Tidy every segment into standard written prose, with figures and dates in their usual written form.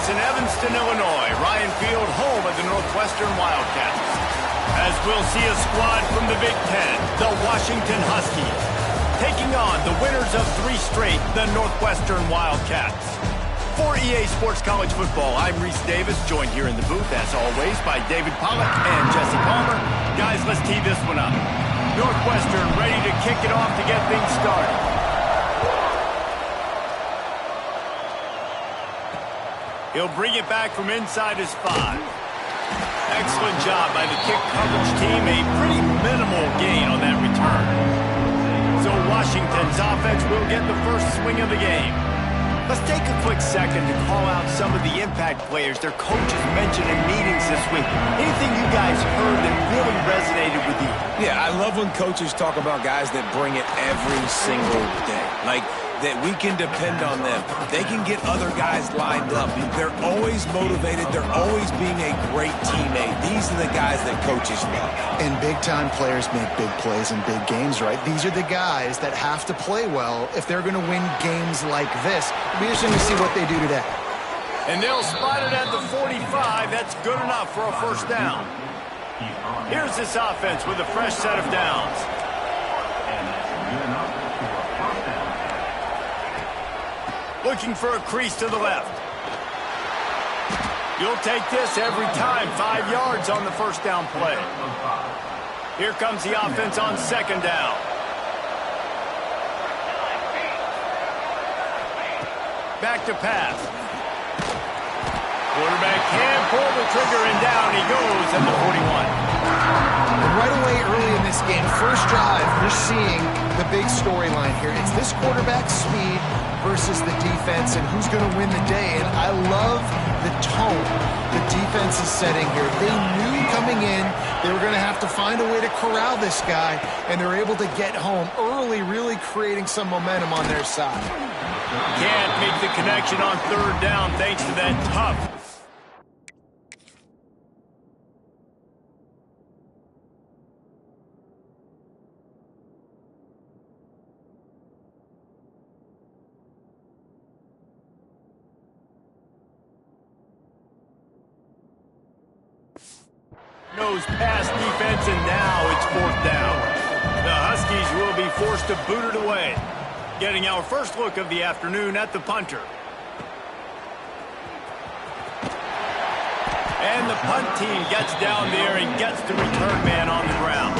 It's in Evanston, Illinois, Ryan Field, home of the Northwestern Wildcats. As we'll see a squad from the Big Ten, the Washington Huskies, taking on the winners of 3 straight, the Northwestern Wildcats. For EA Sports College Football, I'm Reese Davis, joined here in the booth, as always, by David Pollack and Jesse Palmer. Guys, let's tee this one up. Northwestern ready to kick it off to get things started. He'll bring it back from inside his 5. Excellent job by the kick coverage team. A pretty minimal gain on that return. So Washington's offense will get the first swing of the game. Let's take a quick second to call out some of the impact players their coaches mentioned in meetings this week. Anything you guys heard that really resonated with you? Yeah, I love when coaches talk about guys that bring it every single day. Like, that we can depend on them. They can get other guys lined up. They're always motivated. They're always being a great teammate. These are the guys that coaches love. And big-time players make big plays in big games, right? These are the guys that have to play well if they're going to win games like this. It'll be interesting to see what they do today. And they'll spot it at the 45. That's good enough for a first down. Here's this offense with a fresh set of downs. Looking for a crease to the left. You'll take this every time. 5 yards on the first down play. Here comes the offense on second down. Back to pass. Quarterback can pull the trigger, and down he goes at the 41. And right away early in this game, first drive, you're seeing the big storyline here. It's this quarterback's speed versus the defense and who's going to win the day. And I love the tone the defense is setting here. They knew coming in they were going to have to find a way to corral this guy, and they're able to get home early, really creating some momentum on their side. Can't make the connection on third down thanks to that tough nose pass defense, and now it's fourth down. The Huskies will be forced to boot it away. Getting our first look of the afternoon at the punter. And the punt team gets down there and gets the return man on the ground.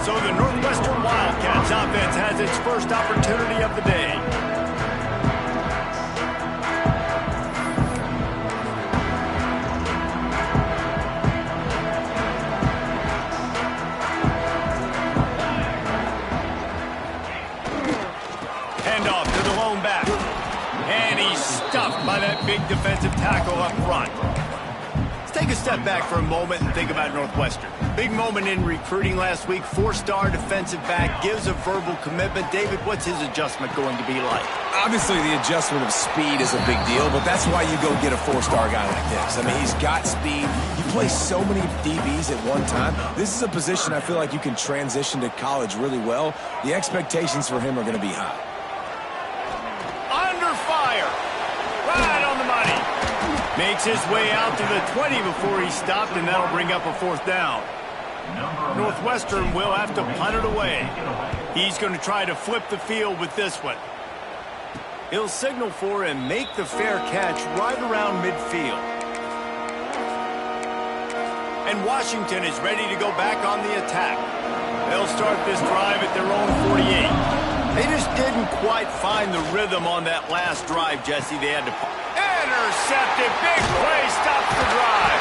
So the Northwestern Wildcats offense has its first opportunity of the day. By that big defensive tackle up front. Let's take a step back for a moment and think about Northwestern. Big moment in recruiting last week. 4-star defensive back gives a verbal commitment. David, what's his adjustment going to be like? Obviously, the adjustment of speed is a big deal, but that's why you go get a 4-star guy like this. I mean, he's got speed. He plays so many DBs at one time. This is a position I feel like you can transition to college really well. The expectations for him are going to be high. Under fire. Right on the money. Makes his way out to the 20 before he stopped, and that'll bring up a fourth down. Northwestern will have to punt it away. He's going to try to flip the field with this one. He'll signal for and make the fair catch right around midfield. And Washington is ready to go back on the attack. They'll start this drive at their own 48. They just didn't quite find the rhythm on that last drive, Jesse. They had to intercepted. Big play stops the drive.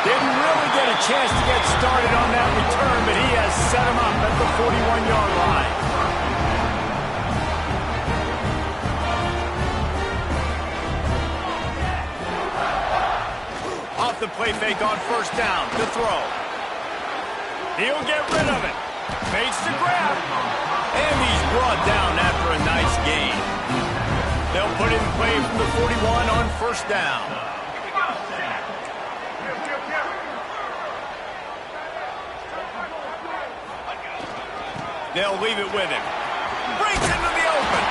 Didn't really get a chance to get started on that return, but he has set him up at the 41-yard line. Off the play fake on first down to throw. He'll get rid of it. Fakes the grab. And he's brought down after a nice gain. They'll put in play from the 41 on first down. They'll leave it with him. Breaks into the open.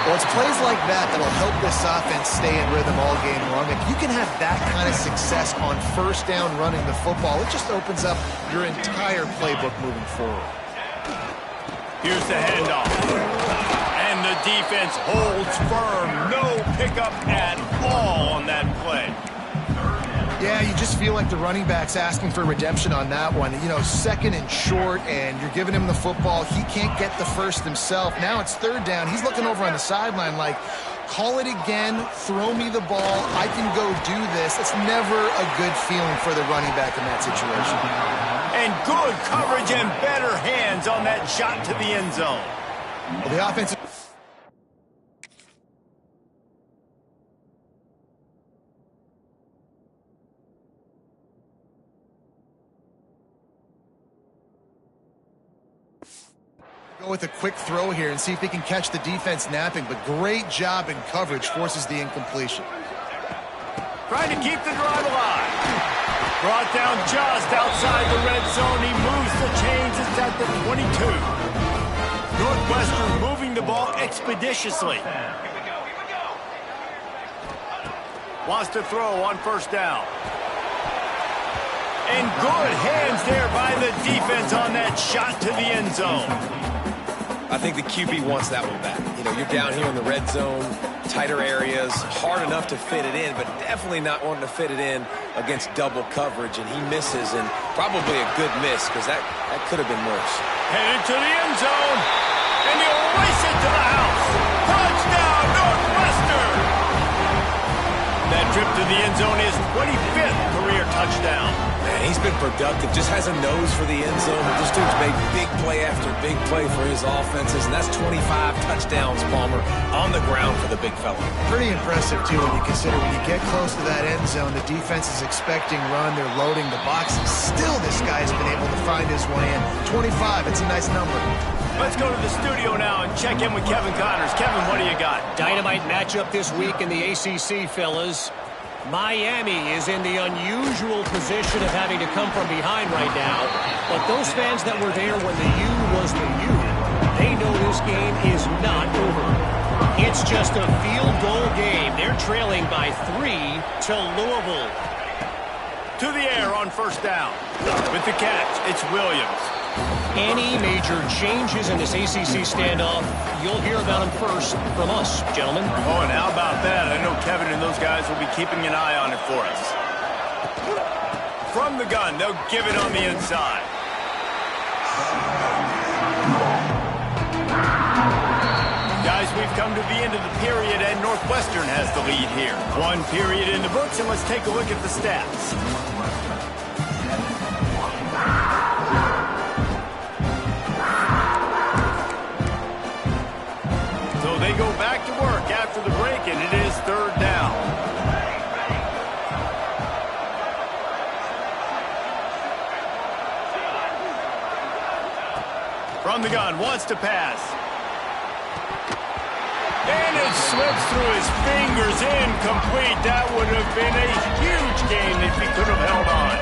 Well, it's plays like that that'll help this offense stay in rhythm all game long. If you can have that kind of success on first down running the football, it just opens up your entire playbook moving forward. Here's the handoff. And the defense holds firm. No pickup at all on that play. Yeah, you just feel like the running back's asking for redemption on that one. You know, second and short, and you're giving him the football. He can't get the first himself. Now it's third down. He's looking over on the sideline like, call it again, throw me the ball, I can go do this. It's never a good feeling for the running back in that situation. And good coverage and better hands on that shot to the end zone. Well, the offensive... Go with a quick throw here and see if he can catch the defense napping, but great job in coverage, forces the incompletion. Trying to keep the drive alive. Brought down just outside the red zone. He moves the chains. It's at the 22. Northwestern moving the ball expeditiously. Wants to throw on first down. And good hands there by the defense on that shot to the end zone. I think the QB wants that one back. You know, you're down here in the red zone, tighter areas, hard enough to fit it in, but definitely not wanting to fit it in against double coverage, and he misses, and probably a good miss, because that could have been worse. Headed to the end zone, and he'll race it to the house. Touchdown, Northwestern! That trip to the end zone is 25th career touchdown. Man, he's been productive, just has a nose for the end zone. This dude's made big play after big play for his offenses, and that's 25 touchdowns, Palmer, on the ground for the big fella. Pretty impressive, too, when you consider when you get close to that end zone, the defense is expecting run, they're loading the boxes. Still, this guy's been able to find his way in. 25, it's a nice number. Let's go to the studio now and check in with Kevin Connors. Kevin, what do you got? Dynamite matchup this week in the ACC, fellas. Miami is in the unusual position of having to come from behind right now. But those fans that were there when the U was the U, they know this game is not over. It's just a field goal game. They're trailing by 3 to Louisville. To the air on first down. With the catch, it's Williams. Any major changes in this ACC standoff, you'll hear about them first from us, gentlemen. Oh, and how about that? I know Kevin and those guys will be keeping an eye on it for us. From the gun, they'll give it on the inside. Guys, we've come to the end of the period, and Northwestern has the lead here. One period in the books, and let's take a look at the stats. So they go back to work after the break, and it is third down. From the gun, wants to pass. And it slips through his fingers, incomplete. That would have been a huge gain if he could have held on.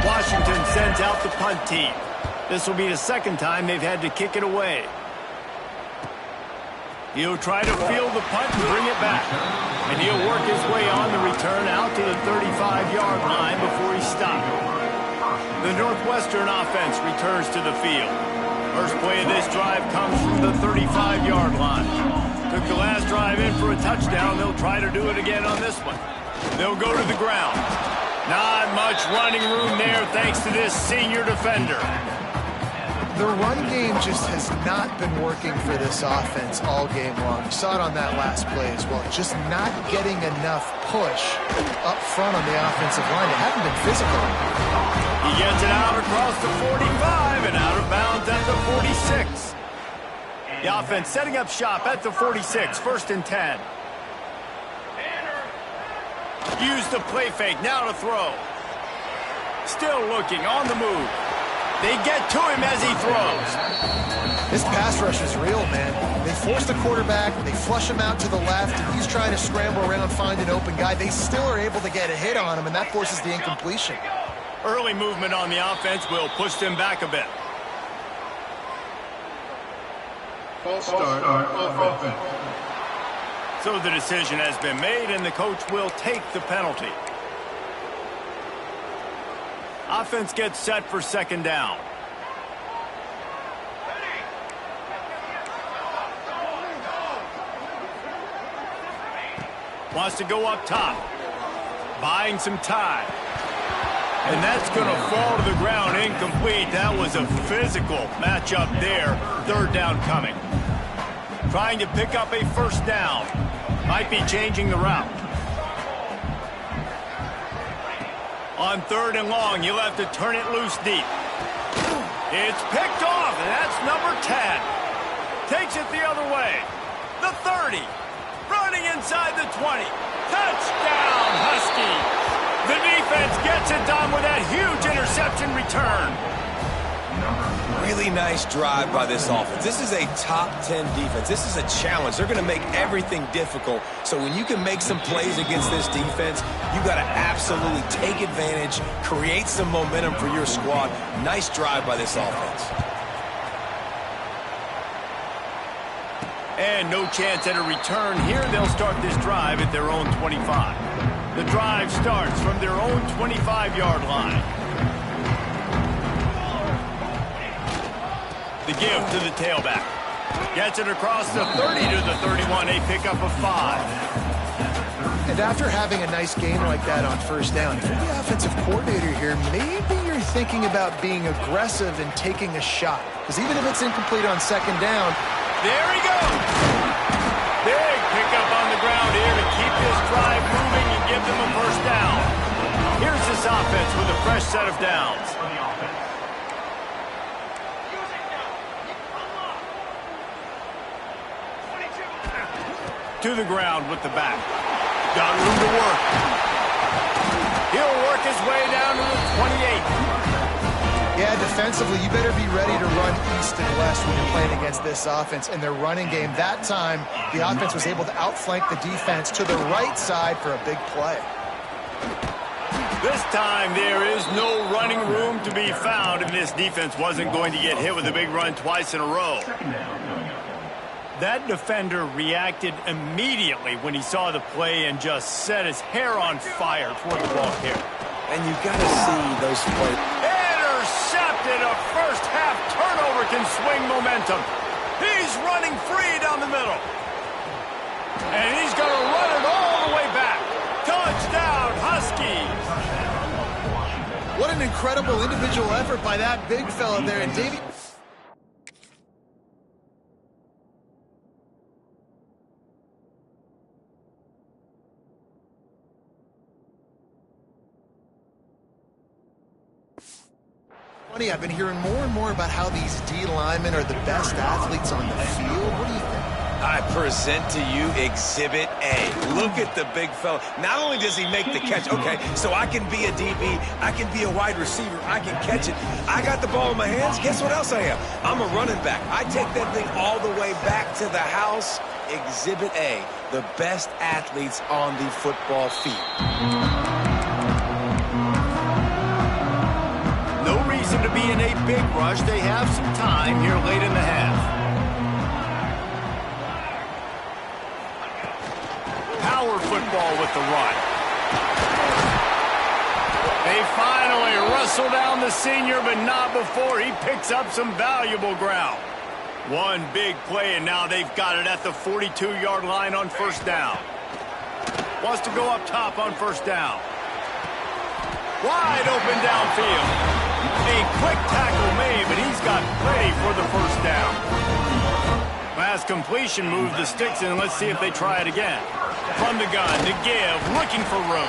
Washington sends out the punt team. This will be the second time they've had to kick it away. He'll try to field the punt and bring it back. And he'll work his way on the return out to the 35-yard line before he's stopped. The Northwestern offense returns to the field. First play of this drive comes from the 35-yard line. Took the last drive in for a touchdown. They'll try to do it again on this one. They'll go to the ground. Not much running room there thanks to this senior defender. The run game just has not been working for this offense all game long. You saw it on that last play as well. Just not getting enough push up front on the offensive line. They haven't been physical. He gets it out across the 45 and out of bounds at the 46. The offense setting up shop at the 46, first and 10. Use the play fake, now to throw. Still looking, on the move. They get to him as he throws. This pass rush is real, man. They force the quarterback, they flush him out to the left, and he's trying to scramble around, find an open guy. They still are able to get a hit on him, and that forces the incompletion. Early movement on the offense will push them back a bit. False start on offense. So the decision has been made, and the coach will take the penalty. Offense gets set for second down. Wants to go up top. Buying some time. And that's going to fall to the ground incomplete. That was a physical matchup there. Third down coming. Trying to pick up a first down. Might be changing the route. On third and long, you'll have to turn it loose deep. It's picked off, and that's number 10. Takes it the other way. The 30. Running inside the 20. Touchdown, Huskies. The defense gets it done with that huge interception return. Really nice drive by this offense. This is a top 10 defense. This is a challenge. They're going to make everything difficult. So when you can make some plays against this defense, you got to absolutely take advantage, create some momentum for your squad. Nice drive by this offense. And no chance at a return here. They'll start this drive at their own 25. The drive starts from their own 25-yard line. The give to the tailback. Gets it across the 30 to the 31. A pickup of 5. And after having a nice game like that on first down, if you're the offensive coordinator here, maybe you're thinking about being aggressive and taking a shot. Because even if it's incomplete on second down, there he goes. Big pickup on the ground here to keep this drive moving and give them a first down. Here's this offense with a fresh set of downs. To the ground with the back. Got room to work. He'll work his way down to the 28. yeah, defensively, you better be ready to run east and west when you're playing against this offense. In their running game, that time, the offense was able to outflank the defense to the right side for a big play. This time, there is no running room to be found, and this defense wasn't going to get hit with a big run twice in a row. That defender reacted immediately when he saw the play and just set his hair on fire toward the ball carrier. And you got to see those plays. Intercepted. A first-half turnover can swing momentum. He's running free down the middle. And he's going to run it all the way back. Touchdown, Huskies. What an incredible individual effort by that big fella there. And Davey... Funny, I've been hearing more and more about how these D linemen are the best athletes on the field. What do you think? I present to you Exhibit A. Look at the big fella. Not only does he make the catch, okay, so I can be a DB, I can be a wide receiver, I can catch it. I got the ball in my hands. Guess what else I am? I'm a running back. I take that thing all the way back to the house. Exhibit A, the best athletes on the football field. No reason to be in a big rush. They have some time here late in the half. Power football with the run. They finally wrestle down the senior, but not before he picks up some valuable ground. One big play, and now they've got it at the 42-yard line on first down. Wants to go up top on first down. Wide open downfield. A quick tackle made, but he's got plenty for the first down. Last completion moved the sticks in. Let's see if they try it again. From the gun to give, looking for room.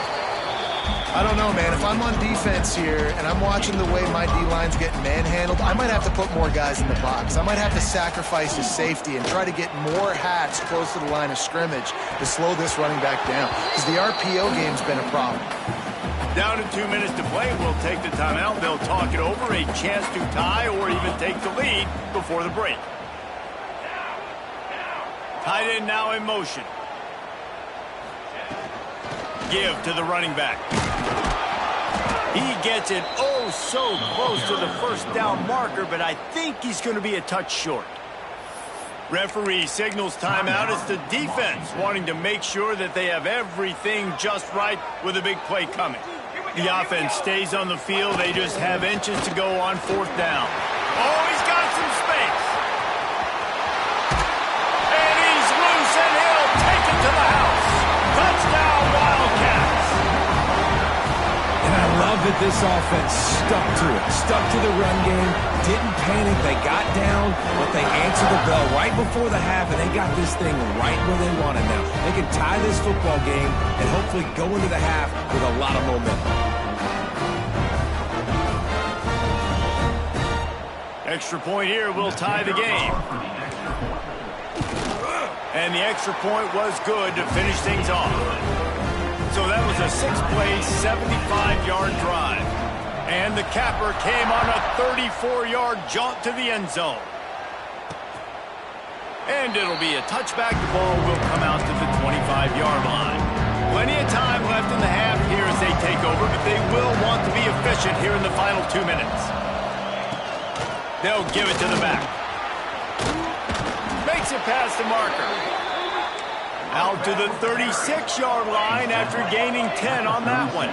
I don't know, man. If I'm on defense here and I'm watching the way my D-line's getting manhandled, I might have to put more guys in the box. I might have to sacrifice his safety and try to get more hats close to the line of scrimmage to slow this running back down, because the RPO game's been a problem. Down to 2 minutes to play. We'll take the timeout. They'll talk it over. A chance to tie or even take the lead before the break. Tight end now in motion. Give to the running back. He gets it oh so close to the first down marker, but I think he's going to be a touch short. Referee signals timeout. It's the defense wanting to make sure that they have everything just right with a big play coming. The offense stays on the field. They just have inches to go on 4th down. Oh, he's got some space. And he's loose, and he'll take it to the house. Touchdown, Wildcats. And I love that this offense stuck to it, stuck to the run game, didn't panic. They got down, but they answered the bell right before the half, and they got this thing right where they want it now. They can tie this football game and hopefully go into the half with a lot of momentum. Extra point here will tie the game. And the extra point was good to finish things off. So that was a 6-play, 75-yard drive. And the capper came on a 34-yard jaunt to the end zone. And it'll be a touchback. The ball will come out to the 25-yard line. Plenty of time left in the half here as they take over, but they will want to be efficient here in the final 2 minutes. They'll give it to the back. Makes it past the marker. Out to the 36-yard line after gaining 10 on that one.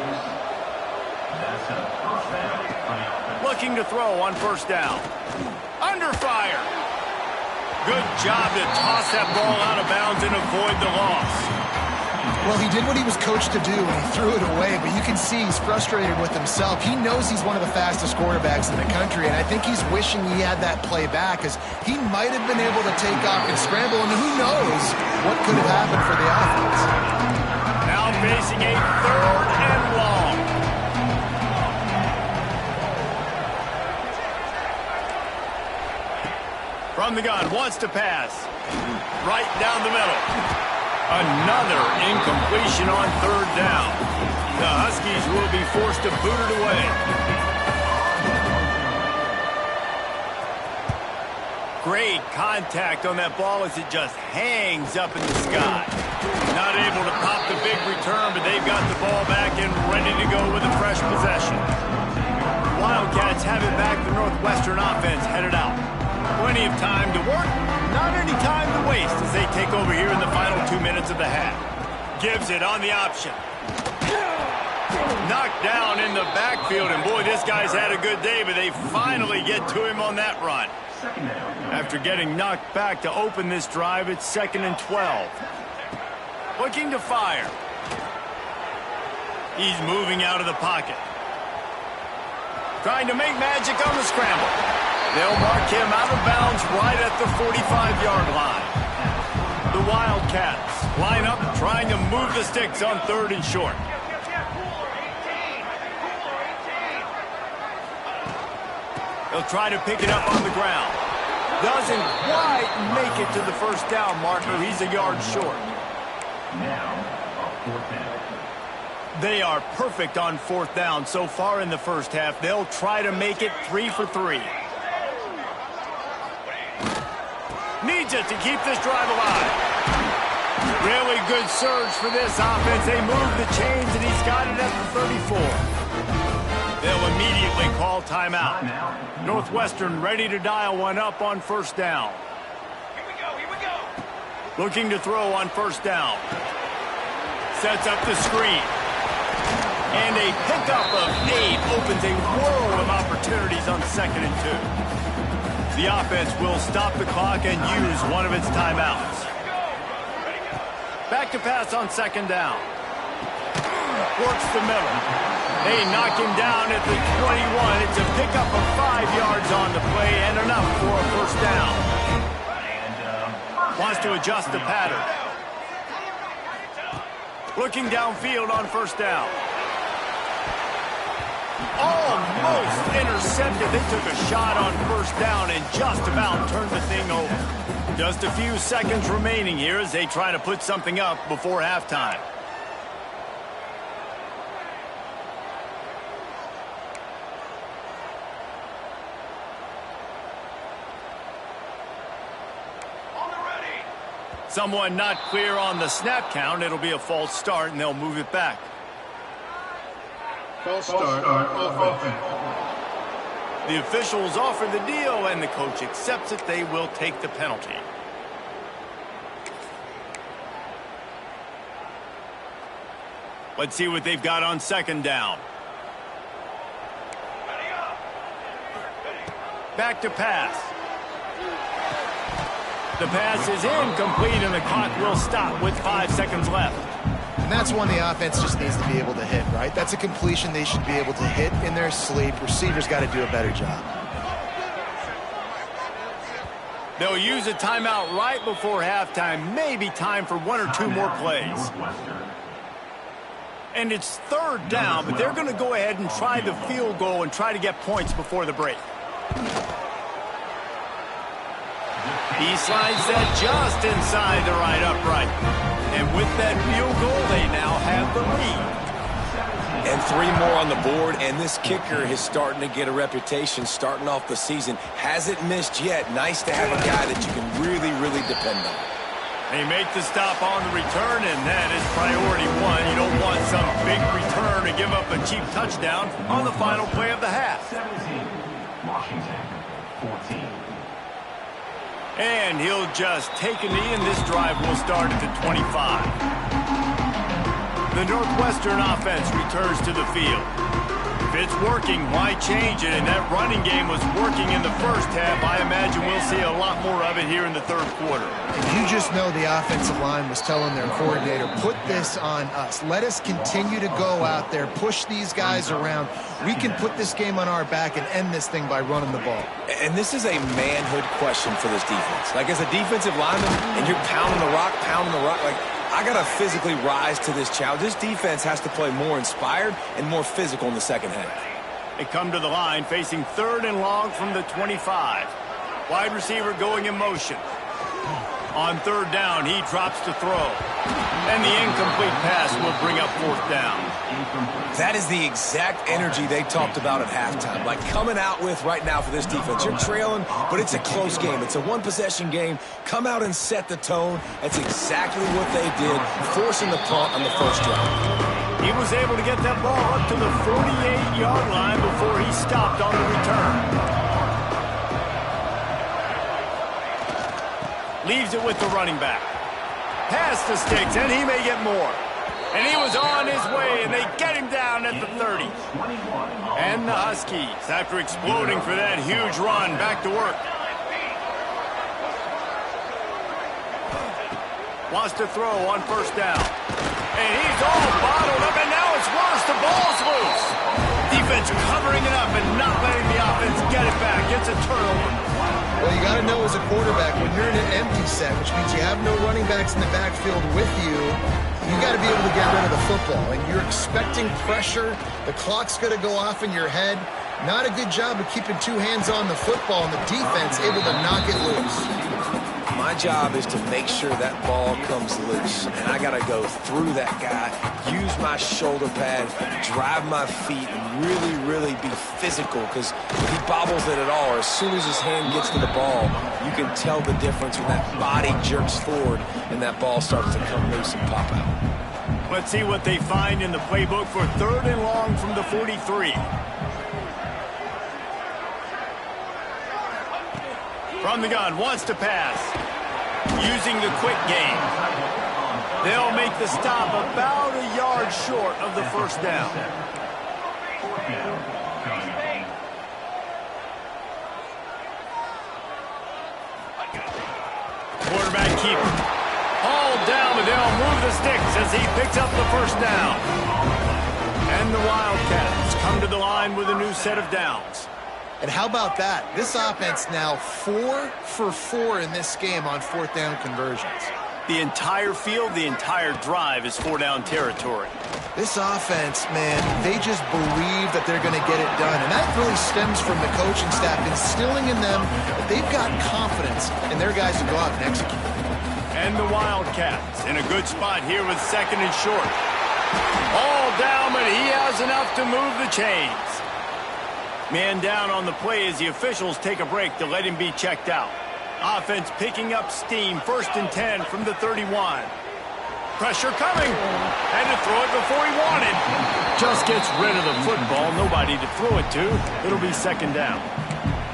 Looking to throw on 1st down. Under fire. Good job to toss that ball out of bounds and avoid the loss. Well, he did what he was coached to do, and he threw it away, but you can see he's frustrated with himself. He knows he's one of the fastest quarterbacks in the country, and I think he's wishing he had that play back, because he might have been able to take off and scramble, and who knows what could have happened for the offense. Now facing a 3rd and long. From the gun, wants to pass. Right down the middle. Another incompletion on 3rd down. The Huskies will be forced to boot it away. Great contact on that ball as it just hangs up in the sky. Not able to pop the big return, but they've got the ball back and ready to go with a fresh possession. Wildcats have it back. The Northwestern offense headed out. Plenty of time to work, not any time to waste as they take over here in the final 2 minutes of the half. Gives it on the option. Knocked down in the backfield, and boy, this guy's had a good day, but they finally get to him on that run. After getting knocked back to open this drive, it's 2nd and 12. Looking to fire. He's moving out of the pocket. Trying to make magic on the scramble. They'll mark him out of bounds right at the 45-yard line. The Wildcats line up trying to move the sticks on 3rd and short. They'll try to pick it up on the ground. Doesn't quite make it to the 1st down marker. He's a yard short. They are perfect on 4th down so far in the 1st half. They'll try to make it 3 for 3. Needs it to keep this drive alive. Really good surge for this offense. They move the chains, and he's got it at the 34. They'll immediately call timeout. Northwestern ready to dial one up on 1st down. Here we go. Looking to throw on 1st down. Sets up the screen. And a pickup of 8 opens a world of opportunities on 2nd and 2. The offense will stop the clock and use one of its timeouts. Back to pass on 2nd down. Works the middle. They knock him down at the 21. It's a pickup of 5 yards on the play and enough for a 1st down. Wants to adjust the pattern. Looking downfield on 1st down. Almost intercepted. They took a shot on 1st down and just about turned the thing over. Just a few seconds remaining here as they try to put something up before halftime. Someone not clear on the snap count. It'll be a false start, and they'll move it back. False start on offense. The officials offer the deal, and the coach accepts it. They will take the penalty. Let's see what they've got on second down. Back to pass. The pass is incomplete, and the clock will stop with 5 seconds left. And that's one the offense just needs to be able to hit, right? That's a completion they should be able to hit in their sleep. Receivers got to do a better job. They'll use a timeout right before halftime. Maybe time for 1 or 2 more plays. And it's third down, but they're going to go ahead and try the field goal and try to get points before the break. He slides that just inside the right upright. And with that field goal, they now have the lead. And 3 more on the board, and this kicker is starting to get a reputation starting off the season. Hasn't missed yet. Nice to have a guy that you can really, really depend on. They make the stop on the return, and that is priority 1. You don't want some big return to give up a cheap touchdown on the final play of the half. 17, Washington, 14. And he'll just take a knee, and this drive will start at the 25. The Northwestern offense returns to the field. If it's working, why change it? And that running game was working in the first half. I imagine we'll see a lot more of it here in the third quarter. You just know the offensive line was telling their coordinator, put this on us. Let us continue to go out there, push these guys around. We can put this game on our back and end this thing by running the ball. And this is a manhood question for this defense. Like, as a defensive lineman, and you're pounding the rock, like, I got to physically rise to this challenge. This defense has to play more inspired and more physical in the second half. They come to the line facing third and long from the 25. Wide receiver going in motion. On third down, he drops to throw. And the incomplete pass will bring up fourth down. That is the exact energy they talked about at halftime. Like coming out with right now for this defense. You're trailing, but it's a close game. It's a one-possession game. Come out and set the tone. That's exactly what they did, forcing the punt on the first drive. He was able to get that ball up to the 48-yard line before he stopped on the return. Leaves it with the running back. Pass to Sticks, and he may get more. And he was on his way, and they get him down at the 30. And the Huskies, after exploding for that huge run, back to work. Wants to throw on first down. And he's all bottled up, and now it's worse. The ball's loose. Defense covering it up and not letting the offense get it back. It's a turnover. Well, you got to know as a quarterback, when you're in an empty set, which means you have no running backs in the backfield with you, you got to be able to get rid of the football. And you're expecting pressure. The clock's going to go off in your head. Not a good job of keeping 2 hands on the football, and the defense able to knock it loose. My job is to make sure that ball comes loose. And I got to go through that guy, use my shoulder pad, drive my feet, and really, really be physical. Because if he bobbles it at all, or as soon as his hand gets to the ball, you can tell the difference when that body jerks forward and that ball starts to come loose and pop out. Let's see what they find in the playbook for third and long from the 43. From the gun, wants to pass. Using the quick game. They'll make the stop about a yard short of the first down. Quarterback keeper. Hauled down, but they'll move the sticks as he picks up the first down. And the Wildcats come to the line with a new set of downs. And how about that? This offense now 4 for 4 in this game on fourth down conversions. The entire field, the entire drive is 4-down territory. This offense, man, they just believe that they're going to get it done. And that really stems from the coaching staff instilling in them that they've got confidence in their guys to go out and execute. And the Wildcats in a good spot here with second and short. All down, but he has enough to move the chains. Man down on the play as the officials take a break to let him be checked out. Offense picking up steam, 1st and 10 from the 31. Pressure coming. Had to throw it before he wanted. Just gets rid of the football. Nobody to throw it to. It'll be second down.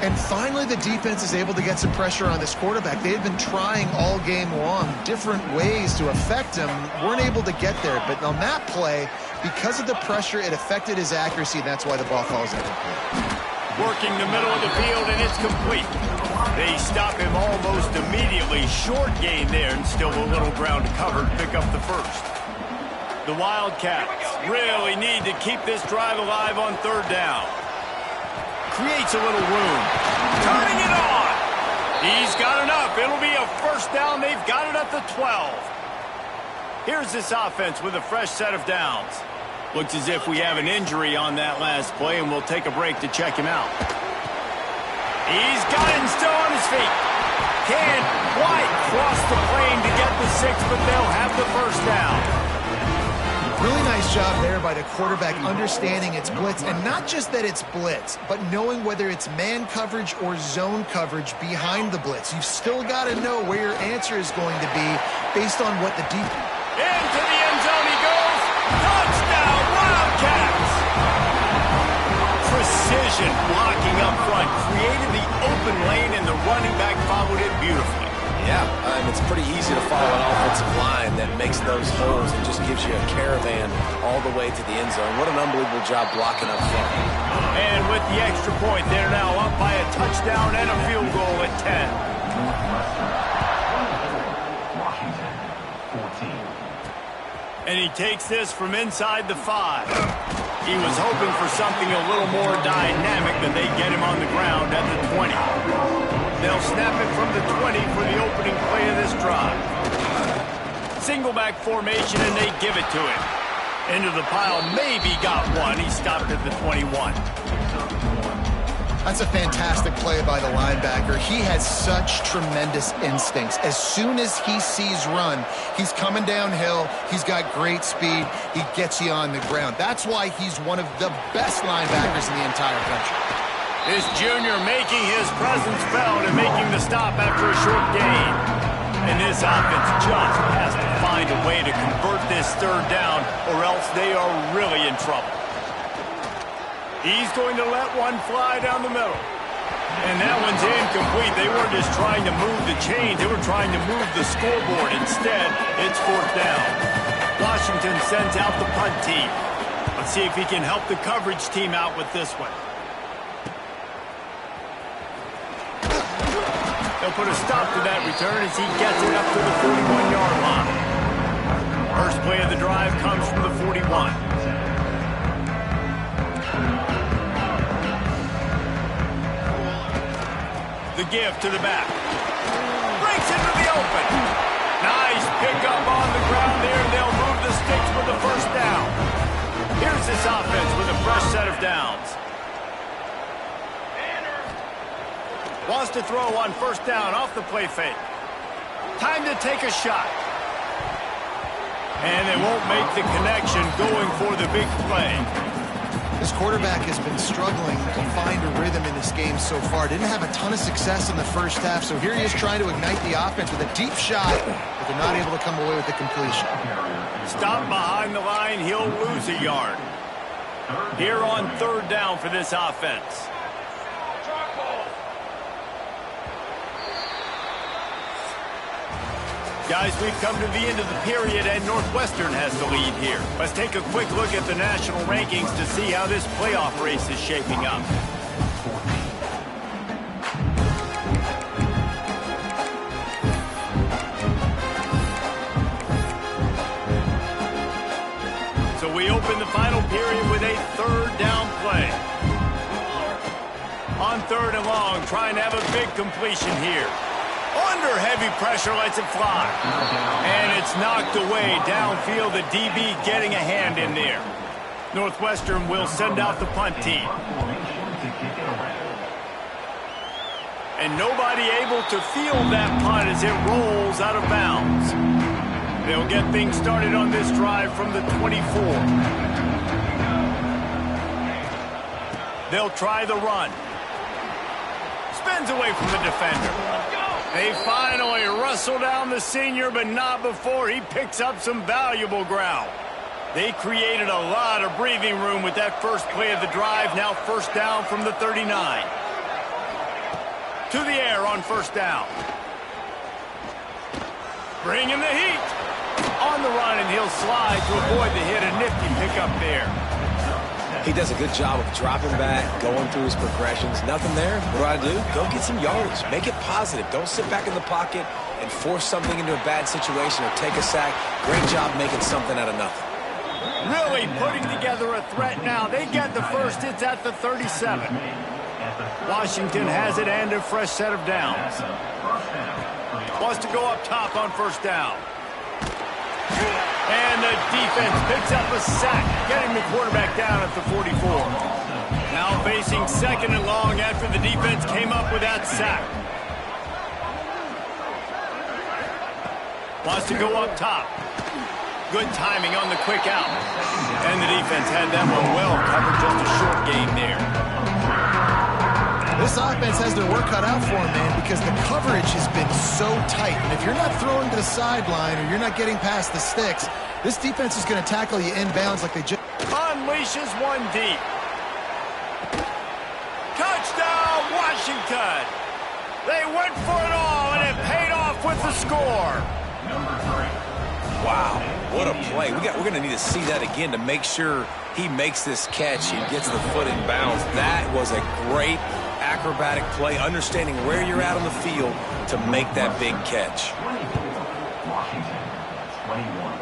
And finally, the defense is able to get some pressure on this quarterback. They had been trying all game long different ways to affect him. Weren't able to get there. But on that play, Because of the pressure, it affected his accuracy, and that's why the ball falls incomplete. Working the middle of the field, and it's complete. They stop him almost immediately. Short gain there, and still a little ground to cover to pick up the first. The Wildcats really need to keep this drive alive on third down. Creates a little room. Turning it on. He's got enough. It'll be a first down. They've got it at the 12. Here's this offense with a fresh set of downs. Looks as if we have an injury on that last play, and we'll take a break to check him out. He's got it still on his feet. Can't quite cross the plane to get the 6, but they'll have the first down. Really nice job there by the quarterback understanding it's blitz, and not just that it's blitz, but knowing whether it's man coverage or zone coverage behind the blitz. You've still got to know where your answer is going to be based on what the deep... Into the end zone he goes. Touchdown, Wildcats! Precision blocking up front created the open lane, and the running back followed it beautifully. Yeah, it's pretty easy to follow an offensive line that makes those holes and just gives you a caravan all the way to the end zone. What an unbelievable job blocking up front. And with the extra point, they're now up by a touchdown and a field goal at 10. Washington, 14. And he takes this from inside the 5. He was hoping for something a little more dynamic than they get him on the ground at the 20. They'll snap it from the 20 for the opening play of this drive. Single back formation, and they give it to him. Into the pile, maybe got one. He stopped at the 21. That's a fantastic play by the linebacker. He has such tremendous instincts. As soon as he sees run, he's coming downhill. He's got great speed. He gets you on the ground. That's why he's one of the best linebackers in the entire country. This junior making his presence felt and making the stop after a short gain. And this offense just has to find a way to convert this third down, or else they are really in trouble. He's going to let one fly down the middle. And that one's incomplete. They weren't just trying to move the chains. They were trying to move the scoreboard. Instead, it's fourth down. Washington sends out the punt team. Let's see if he can help the coverage team out with this one. They'll put a stop to that return as he gets it up to the 41-yard line. First play of the drive comes from the 41. The give to the back. Breaks into the open. Nice pickup on the ground there. They'll move the sticks with the first down. Here's this offense with a fresh set of downs. Wants to throw on first down off the play fake. Time to take a shot. And they won't make the connection going for the big play. This quarterback has been struggling to find a rhythm in this game so far. Didn't have a ton of success in the first half, so here he is trying to ignite the offense with a deep shot, but they're not able to come away with the completion. Stop behind the line, he'll lose a yard. Here on third down for this offense. Guys, we've come to the end of the period, and Northwestern has the lead here. Let's take a quick look at the national rankings to see how this playoff race is shaping up. So we open the final period with a third down play. On third and long, trying to have a big completion here. Under heavy pressure, lets it fly. And it's knocked away downfield. The DB getting a hand in there. Northwestern will send out the punt team. And nobody able to field that punt as it rolls out of bounds. They'll get things started on this drive from the 24. They'll try the run. Spins away from the defender. They finally wrestle down the senior, but not before he picks up some valuable ground. They created a lot of breathing room with that first play of the drive. Now first down from the 39. To the air on first down. Bringing the heat. On the run, and he'll slide to avoid the hit. A nifty pickup there. He does a good job of dropping back, going through his progressions. Nothing there. What do? Go get some yardage. Make it positive. Don't sit back in the pocket and force something into a bad situation or take a sack. Great job making something out of nothing. Really putting together a threat now. They get the first. It's at the 37. Washington has it and a fresh set of downs. Wants to go up top on first down. And the defense picks up a sack, getting the quarterback down at the 44. Now facing second and long after the defense came up with that sack. Wants to go up top. Good timing on the quick out. And the defense had that one well covered, just a short gain there. This offense has their work cut out for them, man, because the coverage has been so tight. And if you're not throwing to the sideline or you're not getting past the sticks, this defense is going to tackle you inbounds like they just... Unleashes one deep. Touchdown, Washington! They went for it all, and it paid off with the score. Wow, what a play. We're going to need to see that again to make sure he makes this catch and gets the foot in bounds. That was a great acrobatic play, understanding where you're at on the field to make that big catch. Washington, 21.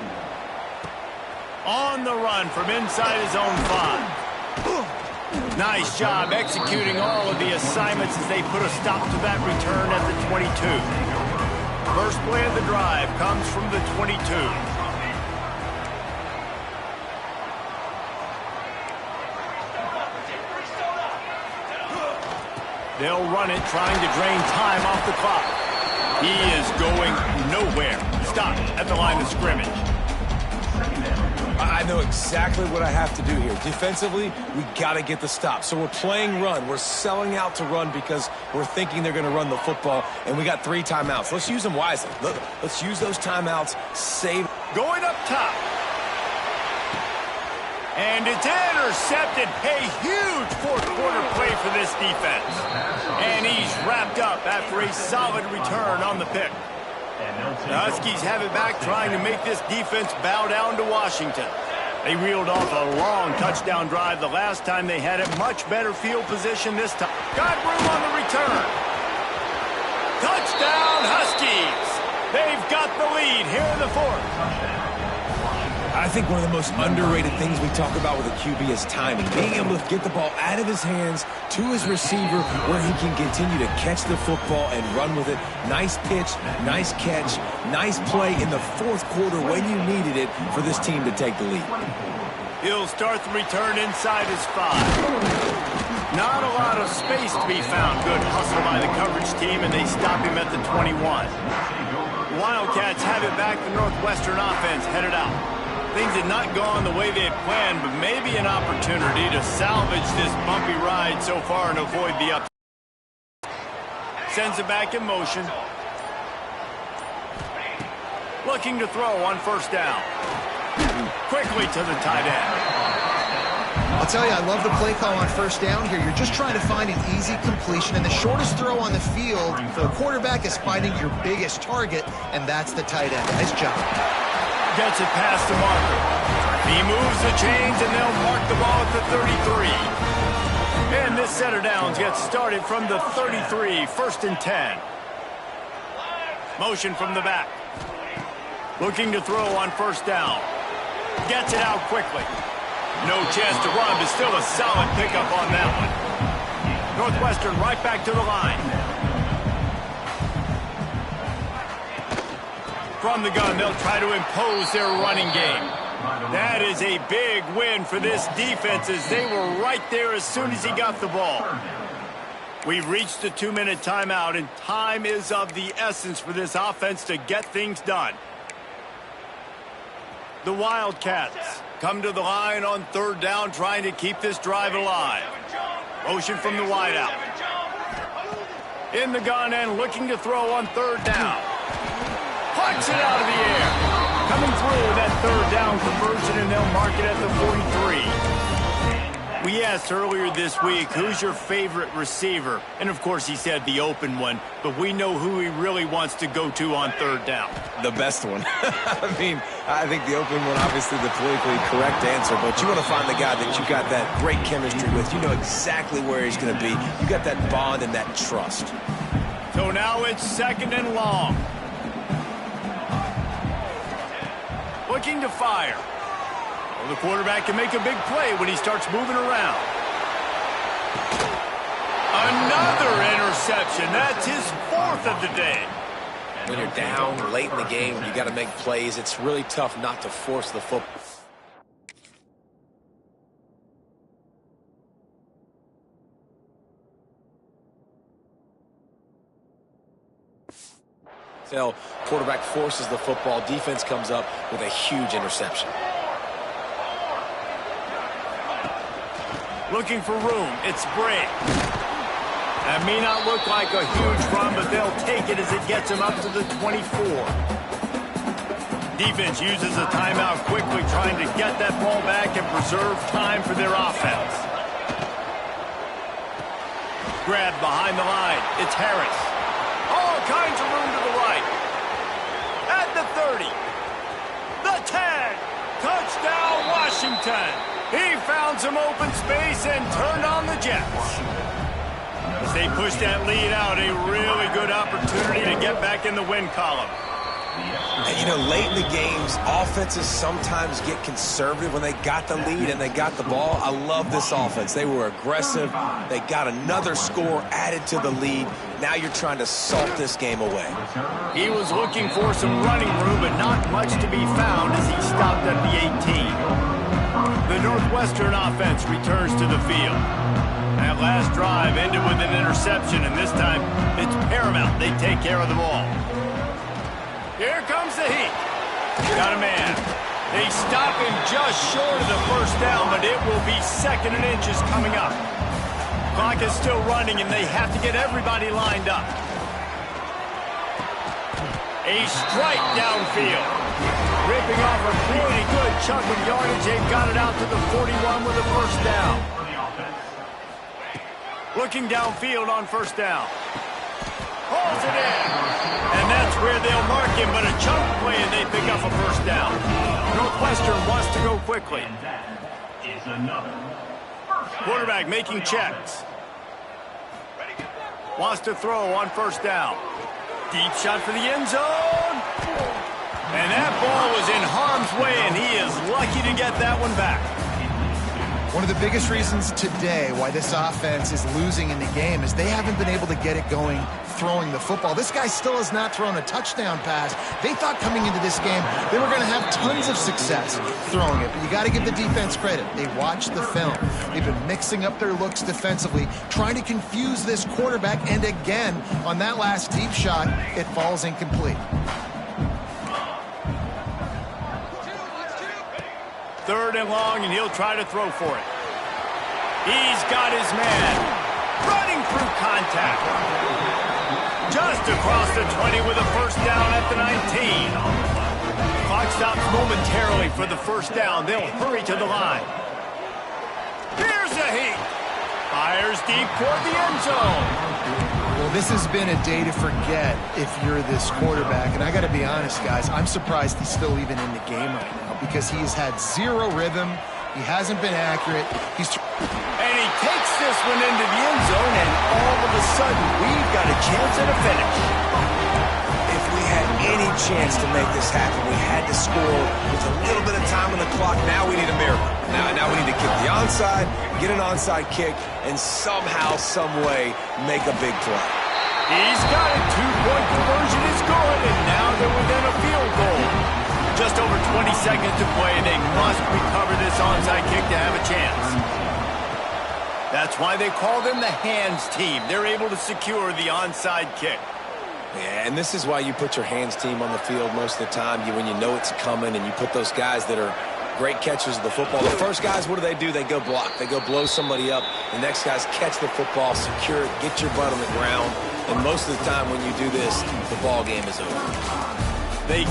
On the run from inside his own 5. Nice job executing all of the assignments as they put a stop to that return at the 22. First play of the drive comes from the 22. They'll run it, trying to drain time off the clock. He is going nowhere. Stop at the line of scrimmage. I know exactly what I have to do here. Defensively, we got to get the stop. So we're playing run. We're selling out to run because we're thinking they're going to run the football, and we got 3 timeouts. Let's use them wisely. Let's use those timeouts. Save. Going up top. And it's intercepted. A huge fourth-quarter play for this defense. And he's wrapped up after a solid return on the pick. The Huskies have it back, trying to make this defense bow down to Washington. They reeled off a long touchdown drive the last time they had it. Much better field position this time. Got room on the return. Touchdown, Huskies. They've got the lead here in the 4th. I think one of the most underrated things we talk about with a QB is timing. Being able to get the ball out of his hands to his receiver where he can continue to catch the football and run with it. Nice pitch, nice catch, nice play in the 4th quarter when you needed it for this team to take the lead. He'll start the return inside his 5. Not a lot of space to be found. Good hustle by the coverage team, and they stop him at the 21. Wildcats have it back. The Northwestern offense headed out. Things had not gone the way they had planned, but maybe an opportunity to salvage this bumpy ride so far and avoid the up. Sends it back in motion. Looking to throw on first down. Quickly to the tight end. I'll tell you, I love the play call on first down here. You're just trying to find an easy completion, and the shortest throw on the field for the quarterback is finding your biggest target, and that's the tight end. Nice job. Gets it past the marker. He moves the chains, and they'll mark the ball at the 33. And this set of downs gets started from the 33, 1st and 10. Motion from the back. Looking to throw on first down. Gets it out quickly. No chance to run, but still a solid pickup on that one. Northwestern right back to the line. From the gun, they'll try to impose their running game. That is a big win for this defense, as they were right there as soon as he got the ball. We've reached the 2-minute timeout, and time is of the essence for this offense to get things done. The Wildcats come to the line on 3rd down, trying to keep this drive alive. Motion from the wideout. In the gun and looking to throw on 3rd down. Punch it out of the air. Coming through that 3rd down conversion, and they'll mark it at the 43. We asked earlier this week, who's your favorite receiver? And, of course, he said the open one, but we know who he really wants to go to on third down. The best one. I mean, I think the open one, obviously the politically correct answer, but you want to find the guy that you got that great chemistry with. You know exactly where he's going to be. You got that bond and that trust. So now it's 2nd and long. Looking to fire. Well, the quarterback can make a big play when he starts moving around. Another interception. That's his 4th of the day. When you're down late in the game, you got to make plays. It's really tough not to force the football. Quarterback forces the football. Defense comes up with a huge interception. Looking for room. It's Bray. That may not look like a huge run, but they'll take it as it gets them up to the 24. Defense uses a timeout quickly, trying to get that ball back and preserve time for their offense. Grab behind the line. It's Harris. All kinds of room to the right. At the 30. The 10. Touchdown, Washington. He found some open space and turned on the Jets. As they push that lead out, a really good opportunity to get back in the win column. And, you know, late in the games, offenses sometimes get conservative when they got the lead and they got the ball. I love this offense. They were aggressive. They got another score added to the lead. Now you're trying to salt this game away. He was looking for some running room, but not much to be found as he stopped at the 18. The Northwestern offense returns to the field. That last drive ended with an interception, and this time it's paramount they take care of the ball. Here comes the heat. Got a man. They stop him just short of the first down, but it will be 2nd and inches coming up. Clock is still running, and they have to get everybody lined up. A strike downfield. Ripping off a pretty good chunk of yardage. They've got it out to the 41 with a first down. Looking downfield on first down. Hauls it in. And that's where they'll mark him, but a chunk play and they pick up a first down. Northwestern wants to go quickly. Quarterback making checks. Wants to throw on first down. Deep shot for the end zone. And that ball was in harm's way, and he is lucky to get that one back. One of the biggest reasons today why this offense is losing in the game is they haven't been able to get it going throwing the football. This guy still has not thrown a touchdown pass. They thought coming into this game they were going to have tons of success throwing it, but you got to give the defense credit. They watched the film. They've been mixing up their looks defensively, trying to confuse this quarterback, and again, on that last deep shot, it falls incomplete. 3rd and long, and he'll try to throw for it. He's got his man. Running through contact. Just across the 20 with a first down at the 19. Clock stops momentarily for the first down. They'll hurry to the line. Here's the heat. Fires deep toward the end zone. Well, this has been a day to forget if you're this quarterback. And I got to be honest, guys, I'm surprised he's still even in the game right now because he's had zero rhythm. He hasn't been accurate. And he takes this one into the end zone, and all of a sudden, we've got a chance at a finish. If we had any chance to make this happen, we had to score with a little bit of time on the clock. Now we need a miracle. Now we need to kick the onside, get an onside kick, and somehow, some way, make a big play. He's got it. 2-point conversion is good, and now they're within a field goal. Just over 20 seconds to play. They must recover this onside kick to have a chance. That's why they call them the hands team. They're able to secure the onside kick. Yeah, and this is why you put your hands team on the field most of the time. When you know it's coming, and you put those guys that are great catchers of the football. The first guys, what do? They go block. They go blow somebody up. The next guys catch the football, secure it, get your butt on the ground. And most of the time when you do this, the ball game is over. They